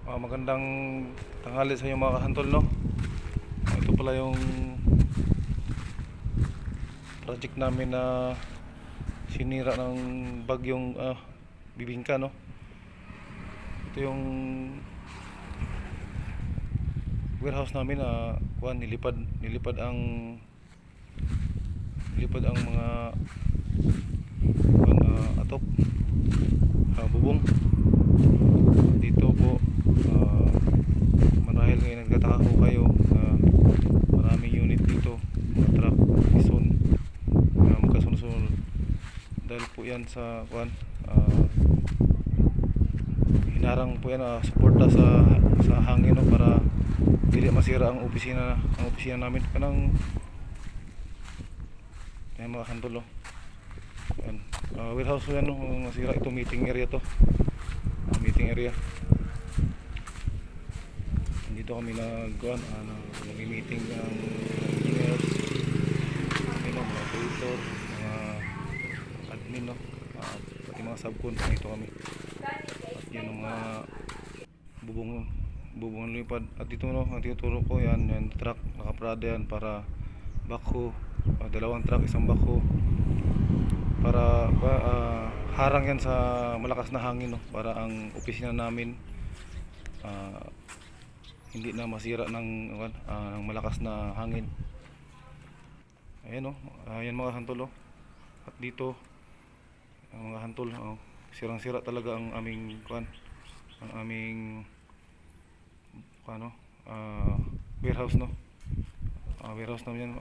Magandang tanghali sa inyo mga kahantol, no? Ito pala yung project namin na sinira ng bagyong bibingka, no? Ito yung warehouse namin na nilipad ang mga atok, bubong dito po. Marahil ngayon nagtataka ko kayo na maraming unit dito, mga truck, ison, magkasunod-sunod dahil po yan sa hinarang po yan, suporta sa hangin, no, para dili masira ang opisina namin kanang yan mga kantol, no. Yan, warehouse po yan, no, masira. Ito meeting area to, meeting area. Dito kami nag-meeting ng engineers, mga operator, mga admin, no, pati mga subcon. Dito kami at yan ang mga bubong lipad. At dito, no, ang tinuturo ko yan truck, nakaprada yan para backhoe, dalawang truck, isang backhoe para harang yan sa malakas na hangin, no, para ang opisina namin hindi na masira ng malakas na hangin. Ayan, no, ayan mga hantol, no. At dito mga hantol, sirang-sira talaga ang aming warehouse, no. Warehouse namin yan,